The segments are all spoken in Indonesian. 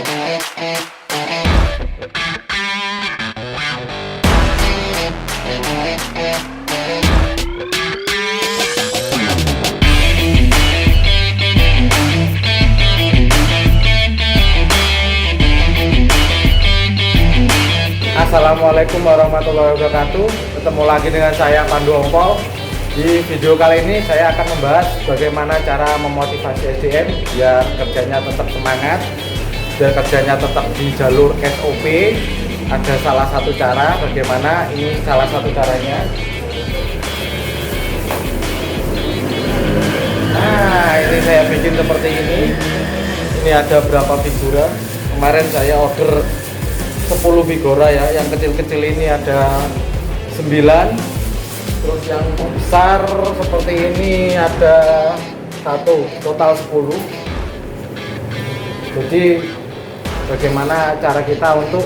Assalamualaikum warahmatullahi wabarakatuh. Ketemu lagi dengan saya Pandu Ompol. Di video kali ini saya akan membahas bagaimana cara memotivasi SDM biar kerjanya tetap semangat, biar kerjanya tetap di jalur SOP. Ada salah satu cara, bagaimana ini salah satu caranya. Nah, ini saya bikin seperti ini. Ini ada berapa figura. Kemarin saya order 10 figura ya, yang kecil-kecil ini ada 9, terus yang besar seperti ini ada 1, total 10. Jadi bagaimana cara kita untuk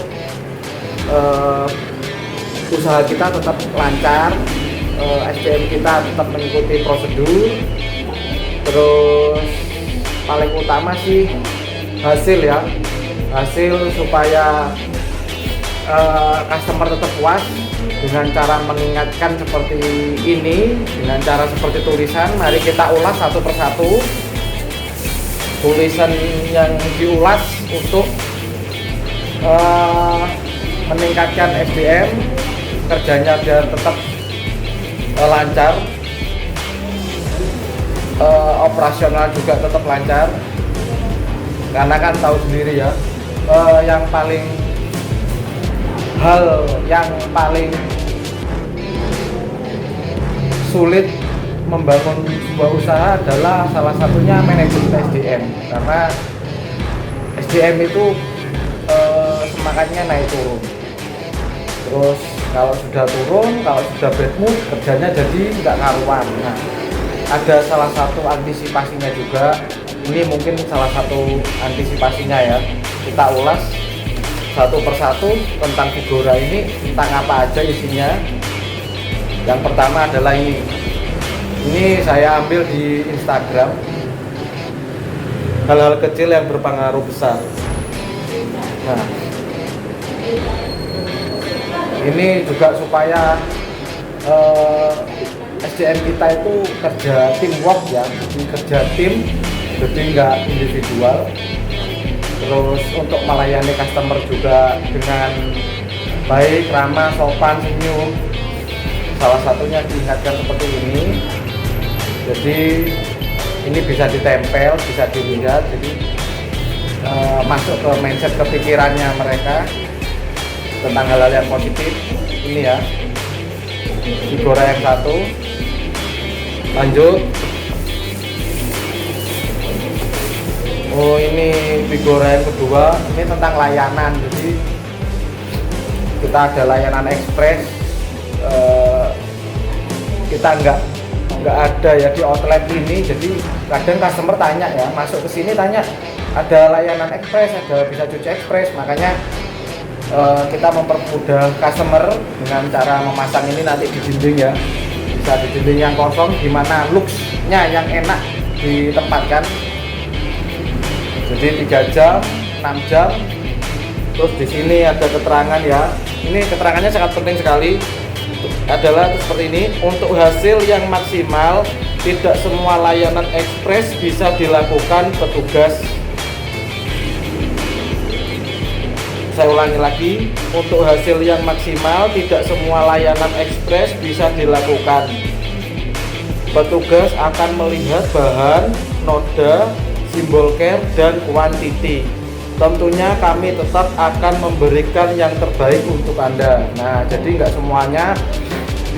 usaha kita tetap lancar, SDM kita tetap mengikuti prosedur, terus paling utama sih hasil ya, hasil supaya customer tetap puas dengan cara mengingatkan seperti ini, dengan cara seperti tulisan. Mari kita ulas satu persatu tulisan yang diulas untuk meningkatkan SDM kerjanya biar tetap lancar, operasional juga tetap lancar. Karena kan tahu sendiri ya, hal yang paling sulit membangun sebuah usaha adalah salah satunya manajemen SDM, karena SDM itu semangatnya naik turun. Terus kalau sudah turun, kalau sudah bad mood, kerjanya jadi nggak karuan. Nah, ada salah satu antisipasinya juga. Ini mungkin salah satu antisipasinya ya, kita ulas satu persatu tentang figura ini, tentang apa aja isinya. Yang pertama adalah ini saya ambil di Instagram, hal-hal kecil yang berpengaruh besar. Nah, ini juga supaya SDM kita itu kerja teamwork ya, kerja tim, jadi nggak individual. Terus untuk melayani customer juga dengan baik, ramah, sopan, senyum. Salah satunya diingatkan seperti ini. Jadi ini bisa ditempel, bisa dilihat. Jadi masuk ke mindset, kepikirannya mereka tentang hal-hal yang positif. Ini ya, figura yang satu. Lanjut. Oh, ini figura yang kedua, ini tentang layanan. Jadi kita ada layanan ekspres, kita nggak ada ya di outlet ini. Jadi kadang customer tanya ya, masuk ke sini tanya ada layanan ekspres, ada bisa cuci ekspres. Makanya kita mempermudah customer dengan cara memasang ini nanti di dinding ya, bisa di dinding yang kosong, gimana looks-nya yang enak ditempatkan. Jadi 3 jam, 6 jam. Terus di sini ada keterangan ya. Ini keterangannya sangat penting sekali. Adalah seperti ini, untuk hasil yang maksimal, tidak semua layanan ekspres bisa dilakukan petugas. Saya ulangi lagi, untuk hasil yang maksimal, tidak semua layanan ekspres bisa dilakukan. Petugas akan melihat bahan, noda, simbol care, dan kuantiti. Tentunya kami tetap akan memberikan yang terbaik untuk Anda. Nah, jadi nggak semuanya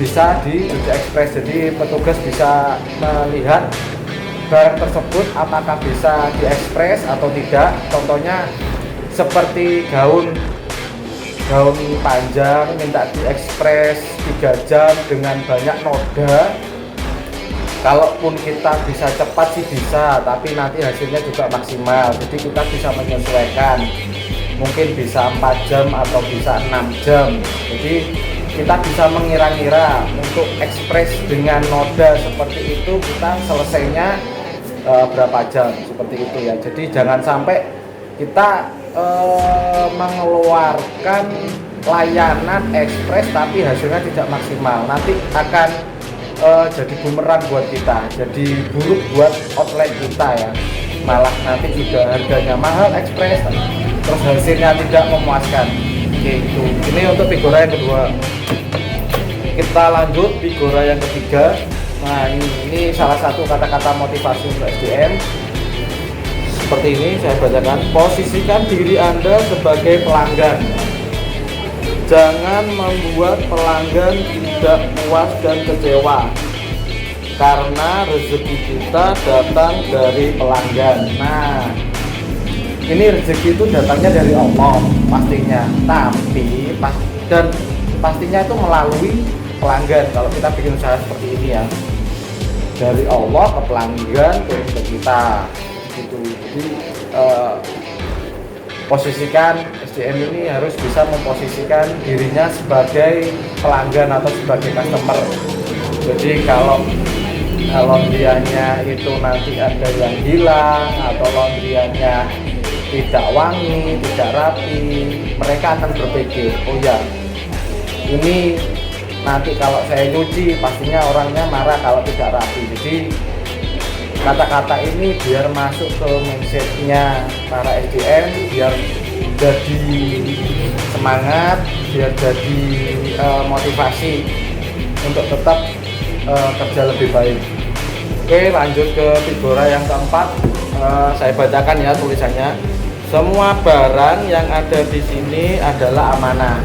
bisa di cuci ekspres. Jadi petugas bisa melihat barang tersebut apakah bisa di ekspres atau tidak. Contohnya seperti gaun panjang minta di ekspres 3 jam dengan banyak noda. Kalaupun kita bisa cepat sih bisa, tapi nanti hasilnya juga maksimal. Jadi kita bisa menyesuaikan, mungkin bisa 4 jam atau bisa 6 jam. Jadi kita bisa mengira-ngira untuk ekspres dengan noda seperti itu kita selesainya berapa jam, seperti itu ya. Jadi jangan sampai kita mengeluarkan layanan ekspres tapi hasilnya tidak maksimal, nanti akan jadi bumerang buat kita, jadi buruk buat outlet kita ya, malah nanti juga harganya mahal ekspres terus hasilnya tidak memuaskan. Oke, itu ini untuk Vigora yang kedua. Kita lanjut Vigora yang ketiga. Nah ini salah satu kata-kata motivasi untuk SDM. Seperti ini saya bacakan: posisikan diri Anda sebagai pelanggan, jangan membuat pelanggan tidak puas dan kecewa, karena rezeki kita datang dari pelanggan. Nah ini rezeki itu datangnya dari Allah pastinya, tapi pastinya itu melalui pelanggan. Kalau kita bikin usaha seperti ini ya, dari Allah ke pelanggan turun ke kita gitu. Jadi posisikan SDM ini harus bisa memposisikan dirinya sebagai pelanggan atau sebagai customer. Jadi kalau laundryanya itu nanti ada yang hilang atau laundryanya tidak wangi, tidak rapi, mereka akan berpikir, oh ya ini nanti kalau saya nyuci pastinya orangnya marah kalau tidak rapi. Jadi kata-kata ini biar masuk ke mindsetnya para SDM, biar jadi semangat, biar jadi motivasi untuk tetap kerja lebih baik. Oke, lanjut ke Vigora yang keempat. Saya bacakan ya tulisannya: semua barang yang ada di sini adalah amanah.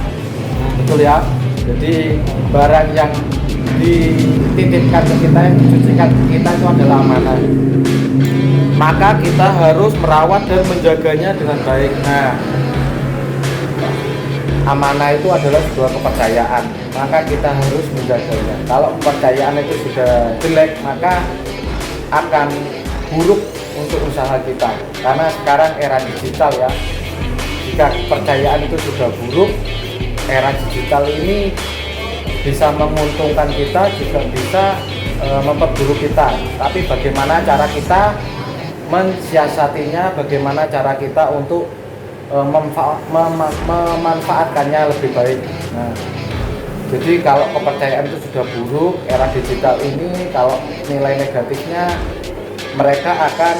Betul ya. Jadi barang yang dititipkan ke kita, yang dicucikan ke kita itu adalah amanah. Maka kita harus merawat dan menjaganya dengan baik. Nah, amanah itu adalah sebuah kepercayaan, maka kita harus menjaganya. Kalau kepercayaan itu sudah jelek, maka akan buruk untuk usaha kita. Karena sekarang era digital ya, jika kepercayaan itu sudah buruk, era digital ini bisa menguntungkan kita, juga bisa memperburuk kita. Tapi bagaimana cara kita mensiasatinya, bagaimana cara kita untuk memanfaatkannya lebih baik. Nah, jadi kalau kepercayaan itu sudah buruk, era digital ini kalau nilai negatifnya, mereka akan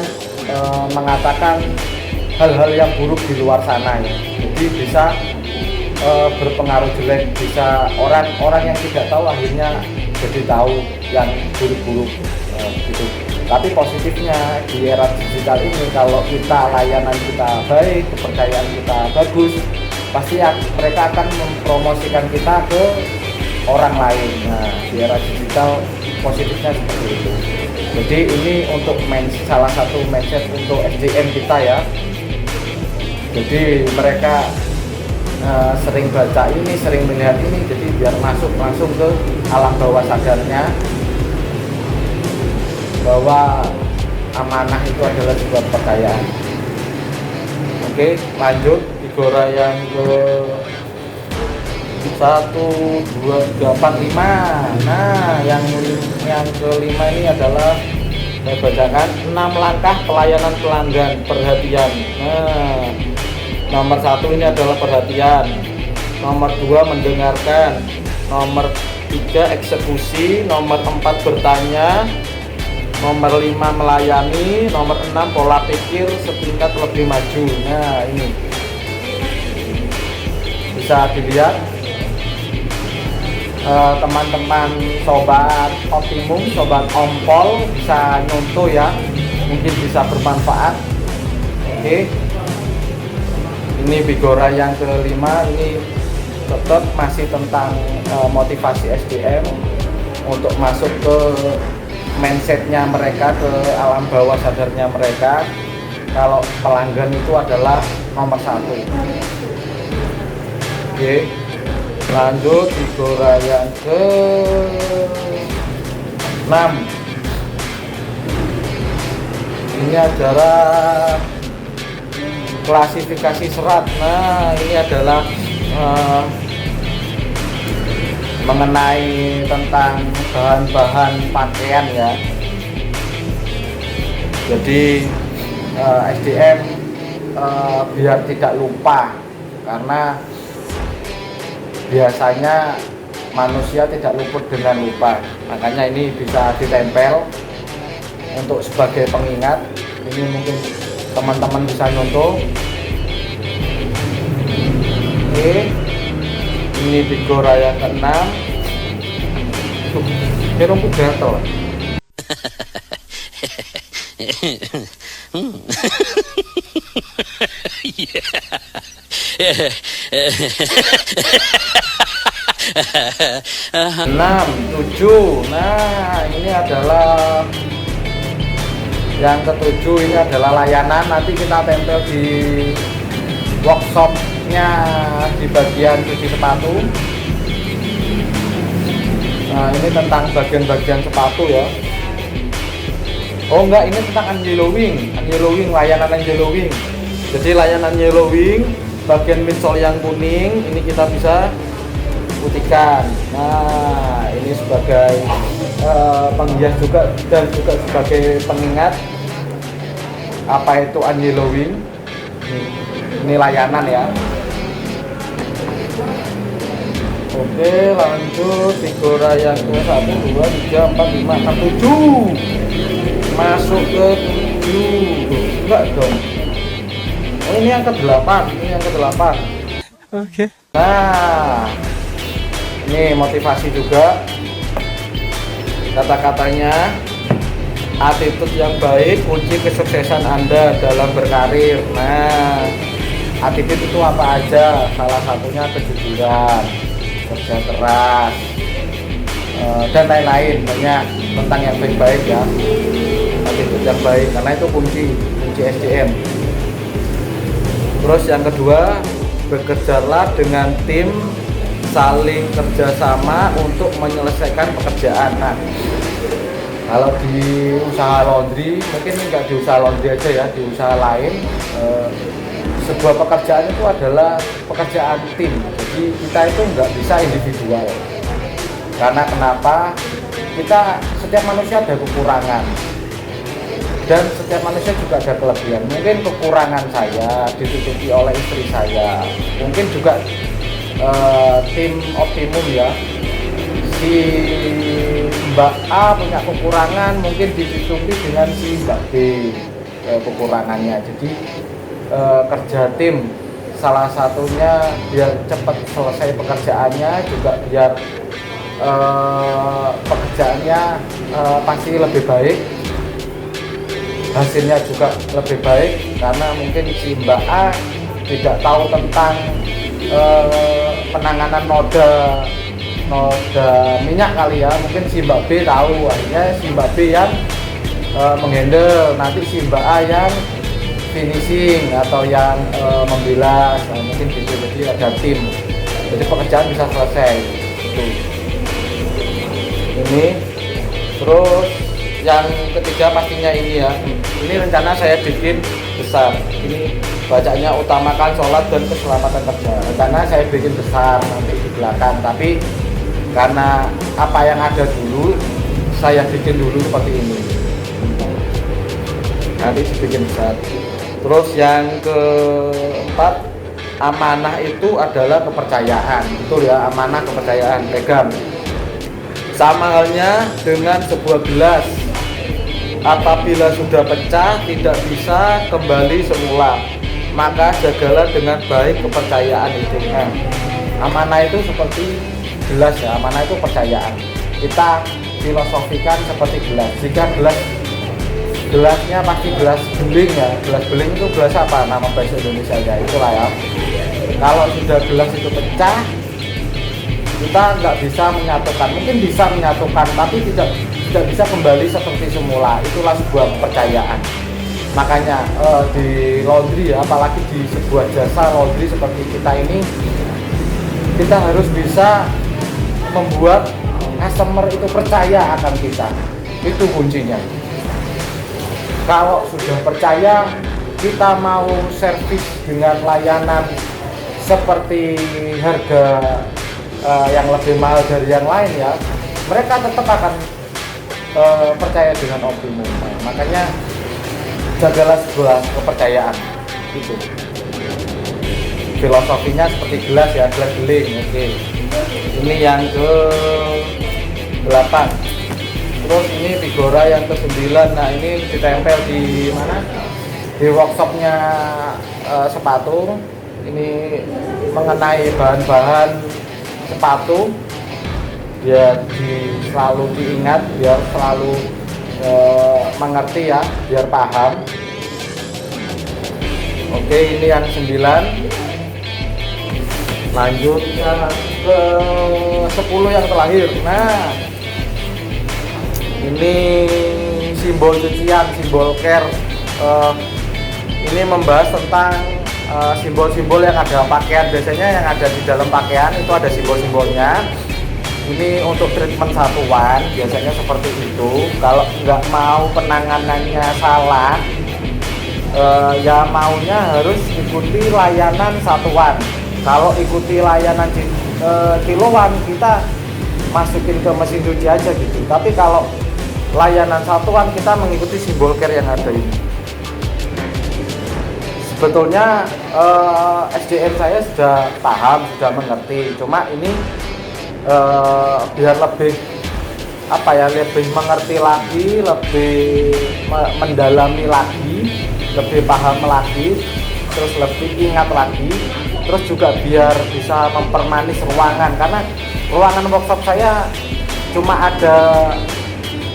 mengatakan hal-hal yang buruk di luar sana ya. Jadi bisa berpengaruh jelek, bisa orang yang tidak tahu akhirnya jadi tahu yang buruk-buruk gitu. Tapi positifnya di era digital ini, kalau kita layanan kita baik, kepercayaan kita bagus, pasti mereka akan mempromosikan kita ke orang lain. Nah, di era digital positifnya seperti itu. Jadi ini untuk salah satu mindset untuk SDM kita ya. Jadi mereka sering baca ini, sering melihat ini, jadi biar masuk langsung ke alam bawah sadarnya bahwa amanah itu adalah sebuah kepercayaan. Oke, lanjut Vigora yang ke 1, 2, 3, 4, 5. Nah, yang kelima ini adalah saya bacakan 6 langkah pelayanan pelanggan, perhatian. Nah, nomor 1 ini adalah perhatian, nomor 2 mendengarkan, nomor 3 eksekusi, nomor 4 bertanya, nomor 5 melayani, nomor 6 pola pikir setingkat lebih maju. Nah, ini bisa dilihat teman-teman sobat optimum, sobat ompol bisa nyontoh ya, mungkin bisa bermanfaat. Oke, ini Vigora yang kelima, ini tetap masih tentang motivasi SDM untuk masuk ke mindsetnya mereka, ke alam bawah sadarnya mereka, kalau pelanggan itu adalah nomor 1. Oke, lanjut Vigora yang ke 6. Ini adalah klasifikasi serat. Nah, ini adalah mengenai tentang bahan-bahan pakaian ya. Jadi SDM biar tidak lupa, karena biasanya manusia tidak luput dengan lupa. Makanya ini bisa ditempel untuk sebagai pengingat. Ini mungkin teman-teman bisa nyontoh. Oke, ini Bigora yang ke-6. Kerungku gatel. Enam, tujuh. Nah, ini adalah yang ketujuh. Ini adalah layanan. Nanti kita tempel di workshopnya di bagian cuci sepatu. Nah, ini tentang bagian-bagian sepatu ya. Oh enggak, ini tentang Angelowing, layanan Angelowing. Jadi layanan Angelowing, bagian midsole yang kuning ini kita bisa putihkan. Nah, ini sebagai penghias juga dan juga sebagai pengingat apa itu Angelowing. Ini layanan ya. Oke, lanjut. Bigora yang ke 1, 2, 3, 4, 5, 6, 7. Masuk ke 7. Enggak dong. Oh, ini yang ke-8. Ini yang ke-8. Oke. Nah, ini motivasi juga. Kata-katanya, attitude yang baik kunci kesuksesan Anda dalam berkarir. Nah, attitude itu apa aja? Salah satunya kejujuran, kerja keras, dan lain-lain. Banyak tentang yang baik-baik ya. Attitude yang baik, karena itu kunci SDM. Terus yang kedua, bekerjalah dengan tim, saling kerjasama untuk menyelesaikan pekerjaan. Nah, kalau di usaha laundry, mungkin nggak di usaha laundry aja ya, di usaha lain, sebuah pekerjaan itu adalah pekerjaan tim. Jadi kita itu nggak bisa individual. Karena kenapa? Setiap manusia ada kekurangan. Dan setiap manusia juga ada kelebihan. Mungkin kekurangan saya ditutupi oleh istri saya. Mungkin juga tim optimum ya. Si Mbak A punya kekurangan, mungkin ditutupi dengan si Mbak B kekurangannya. Jadi kerja tim, salah satunya biar cepat selesai pekerjaannya, juga biar pekerjaannya pasti lebih baik, hasilnya juga lebih baik. Karena mungkin si Mbak A tidak tahu tentang penanganan noda minyak kali ya, mungkin si Mbak B tahu, akhirnya si Mbak B yang menghandle, nanti si Mbak A yang finishing atau yang membilas. Nah, mungkin gitu. Jadi ada tim, jadi pekerjaan bisa selesai gitu. Ini terus yang ketiga pastinya ini ya, ini rencana saya bikin besar. Ini bacanya utamakan sholat dan keselamatan kerja. Rencana saya bikin besar nanti di belakang, tapi karena apa yang ada dulu saya bikin dulu seperti ini, nanti dibikin besar. Terus yang keempat, amanah itu adalah kepercayaan. Betul ya, amanah kepercayaan, pegang. Sama halnya dengan sebuah gelas, apabila sudah pecah tidak bisa kembali semula, maka jagalah dengan baik kepercayaan itu. Nah, amanah itu seperti gelas ya, amanah itu percayaan. Kita filosofikan seperti gelas. Jika gelasnya pasti gelas beling ya, gelas beling itu gelas apa nama bahasa Indonesia ya, itulah ya. Kalau sudah gelas itu pecah, kita nggak bisa menyatukan. Mungkin bisa menyatukan, tapi tidak bisa kembali seperti semula. Itulah sebuah kepercayaan. Makanya di laundry ya, apalagi di sebuah jasa laundry seperti kita ini, kita harus bisa membuat customer itu percaya akan kita. Itu kuncinya. Kalau sudah percaya, kita mau servis dengan layanan seperti harga yang lebih mahal dari yang lain ya, mereka tetap akan percaya dengan optimum. Makanya jagalah sebuah kepercayaan. itu. Filosofinya seperti gelas ya, gelas beling. Oke. Ini yang ke 8. Terus ini Vigora yang ke 9. Nah, ini ditempel di mana? Di workshopnya sepatu. Ini mengenai bahan-bahan sepatu, biar selalu diingat, biar selalu mengerti ya, biar paham. Oke, ini yang 9. Lanjut ke 10 yang terakhir. Nah, ini simbol cucian, simbol care. Ini membahas tentang simbol-simbol yang ada pakaian. Biasanya yang ada di dalam pakaian itu ada simbol-simbolnya. Ini untuk treatment satuan, biasanya seperti itu. Kalau nggak mau penanganannya salah, ya maunya harus ikuti layanan satuan. Kalau ikuti layanan kiloan, kita masukin ke mesin cuci aja gitu. Tapi kalau layanan satuan, kita mengikuti simbol care yang ada ini. Sebetulnya SDM saya sudah paham, sudah mengerti. Cuma ini biar lebih lebih mengerti lagi, lebih mendalami lagi, lebih paham lagi, terus lebih ingat lagi, terus juga biar bisa mempermanis ruangan, karena ruangan workshop saya cuma ada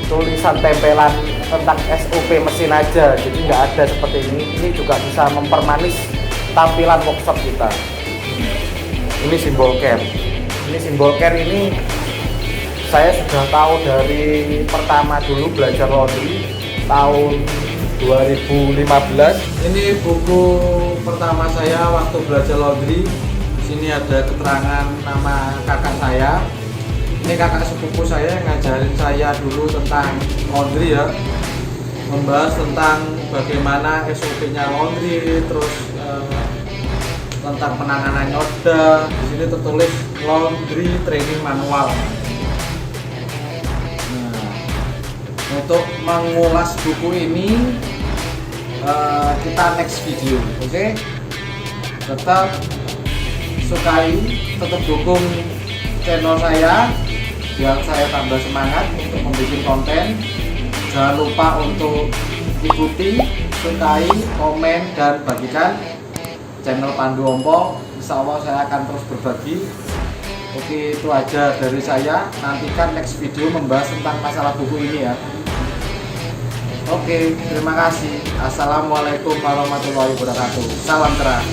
tulisan tempelan tentang SOP mesin aja, jadi nggak ada seperti ini. Ini juga bisa mempermanis tampilan workshop kita. Ini simbol care. Ini simbol care ini saya sudah tahu dari pertama dulu belajar laundry tahun 2015. Ini buku pertama saya waktu belajar laundry. Di sini ada keterangan nama kakak saya. Ini kakak sepupu saya yang ngajarin saya dulu tentang laundry ya. Membahas tentang bagaimana SOP-nya laundry, terus tentang penanganan noda. Di sini tertulis laundry training manual. Nah, untuk mengulas buku ini kita next video, oke? Tetap sukai, tetap dukung channel saya biar saya tambah semangat untuk membuat konten. Jangan lupa untuk ikuti, sukai, komen, dan bagikan channel Pandu Ompong. Insya Allah saya akan terus berbagi. Oke, itu aja dari saya. Nantikan next video membahas tentang masalah buku ini ya. Oke, terima kasih. Assalamualaikum warahmatullahi wabarakatuh. Salam terang.